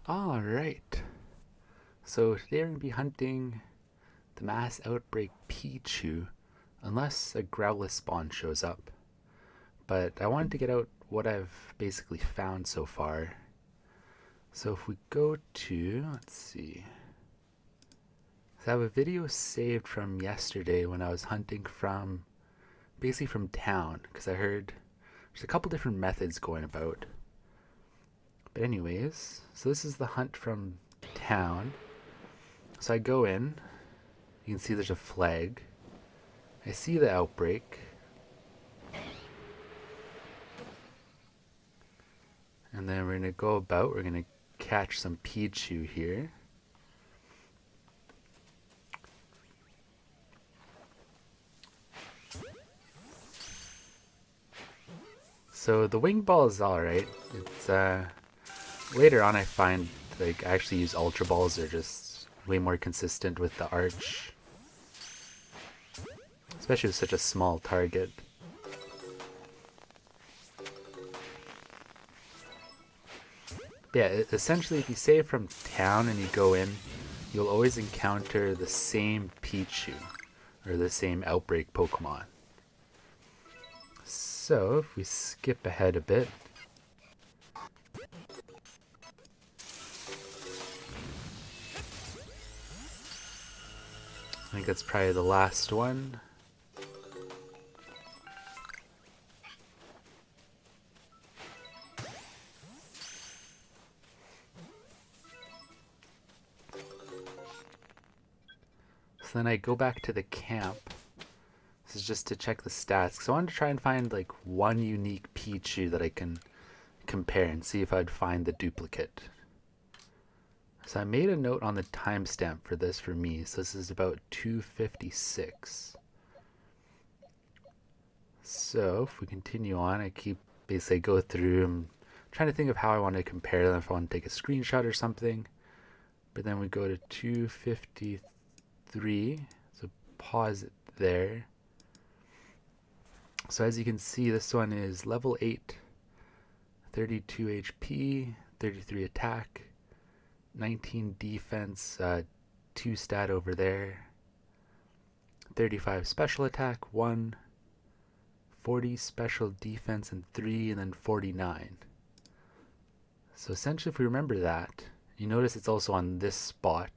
Alright, so today we're going to be hunting the mass outbreak Pichu, unless a Growlithe spawn shows up. But I wanted to get out what I've basically found so far. So if we go to, let's see. So I have a video saved from yesterday when I was hunting basically from town, because I heard there's a couple different methods going about. But anyways, so this is the hunt from town. So I go in, you can see there's a flag. I see the outbreak. And then we're going to go about, we're going to catch some Pichu here. So the wing ball is alright. It's later on I find like I actually use ultra balls, they're just way more consistent with the arch. Especially with such a small target. Yeah, essentially if you save from town and you go in, you'll always encounter the same Pichu, or the same outbreak Pokemon. So if we skip ahead a bit, I think that's probably the last one. So then I go back to the camp. This is just to check the stats, because I wanted to try and find like one unique Pichu that I can compare and see if I'd find the duplicate. So I made a note on the timestamp for this for me. So this is about 2:56. So if we continue on, I keep basically go through and trying to think of how I want to compare them, if I want to take a screenshot or something. But then we go to 2:53. So pause it there. So as you can see, this one is level 8, 32 HP, 33 attack, 19 defense, 2 stat over there, 35 special attack, 1, 40 special defense and 3, and then 49. So essentially if we remember that, you notice it's also on this spot.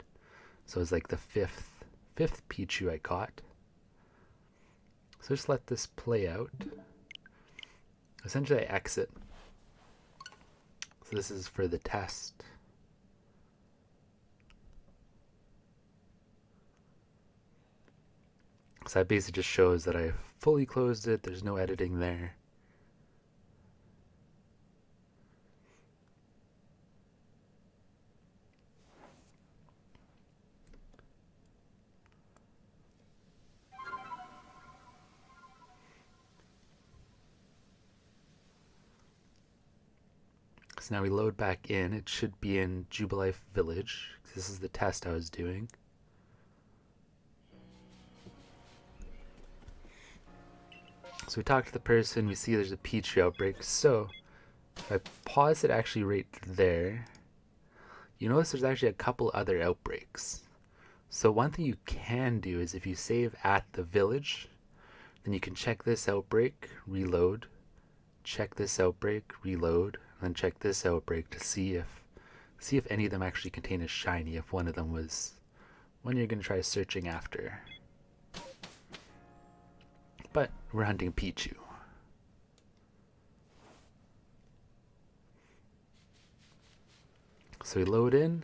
So it's like the fifth Pichu I caught. So just let this play out. Essentially I exit. So this is for the test. So that basically just shows that I fully closed it, there's no editing there. So now we load back in. It should be in Jubilife Village. This is the test I was doing. So we talk to the person, we see there's a Pichu outbreak. So if I pause it actually right there, you notice there's actually a couple other outbreaks. So one thing you can do is if you save at the village, then you can check this outbreak, reload, check this outbreak, reload, and then check this outbreak to see if any of them actually contain a shiny, if one of them was one you're going to try searching after. But we're hunting Pichu. So we load in.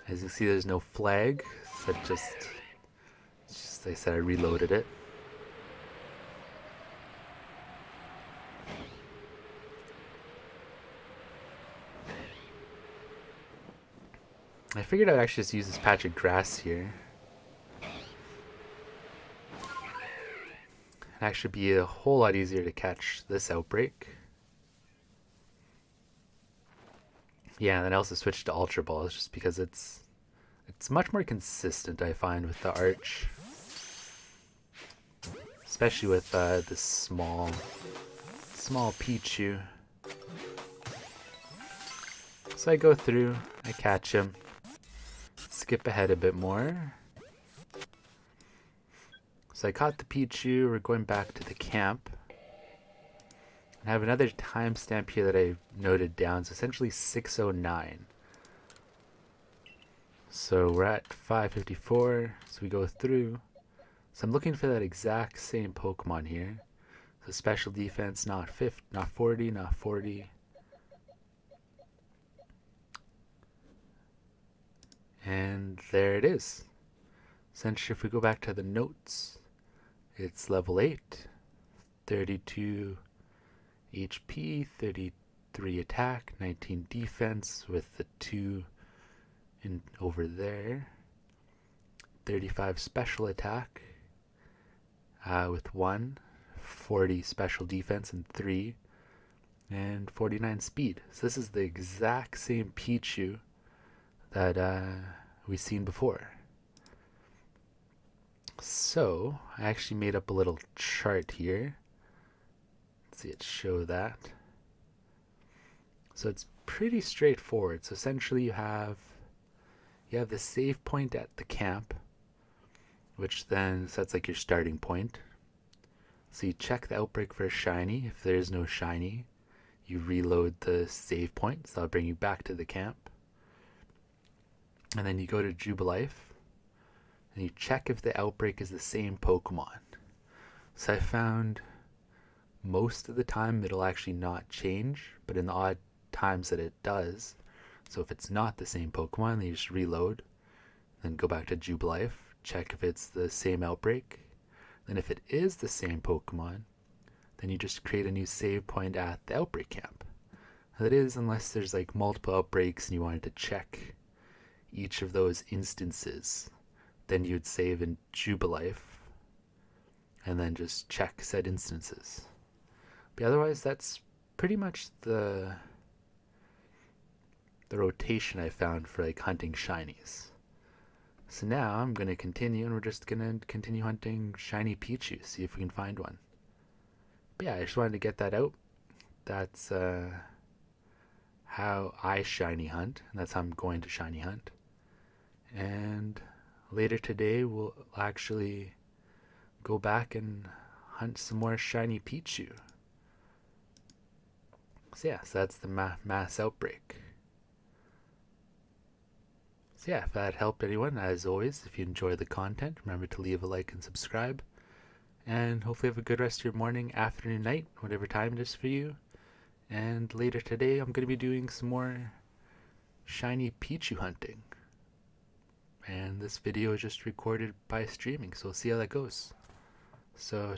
As you see, there's no flag. So it's just I said I reloaded it. I figured I'd actually just use this patch of grass here. It'd actually be a whole lot easier to catch this outbreak. Yeah, and then I also switched to Ultra Balls just because it's much more consistent, I find, with the arch. Especially with this small Pichu. So So I go through, I catch him, skip ahead a bit more. So I caught the Pichu, we're going back to the camp. I have another timestamp here that I noted down, so essentially 6:09. So we're at 5:54, so we go through. So I'm looking for that exact same Pokemon here. So special defense, not 50, not 40, not 40. And there it is. Essentially, if we go back to the notes, it's level 8, 32 HP, 33 attack, 19 defense with the 2 in over there. 35 special attack with 1, 40 special defense and 3, and 49 speed. So this is the exact same Pichu that we've seen before. So I actually made up a little chart here. Let's see it show that. So it's pretty straightforward. So essentially you have the save point at the camp, which then sets like your starting point. So you check the outbreak for a shiny. If there is no shiny, you reload the save point, so that'll bring you back to the camp. And then you go to Jubilife, and you check if the outbreak is the same Pokemon. So I found most of the time it'll actually not change, but in the odd times that it does, so if it's not the same Pokemon, then you just reload, then go back to Jubilife, check if it's the same outbreak. Then if it is the same Pokemon, then you just create a new save point at the outbreak camp. That is, unless there's like multiple outbreaks and you wanted to check each of those instances, then you'd save in Jubilife and then just check said instances. But otherwise, that's pretty much the rotation I found for like hunting shinies. So now I'm going to continue, and we're just going to continue hunting shiny Pichu, see if we can find one. But yeah, I just wanted to get that out. That's how I shiny hunt, and that's how I'm going to shiny hunt. And later today, we'll actually go back and hunt some more shiny Pichu. So yeah, so that's the mass outbreak. So yeah, if that helped anyone, as always, if you enjoy the content, remember to leave a like and subscribe. And hopefully have a good rest of your morning, afternoon, night, whatever time it is for you. And later today, I'm going to be doing some more shiny Pichu hunting. And this video is just recorded by streaming, so we'll see how that goes. So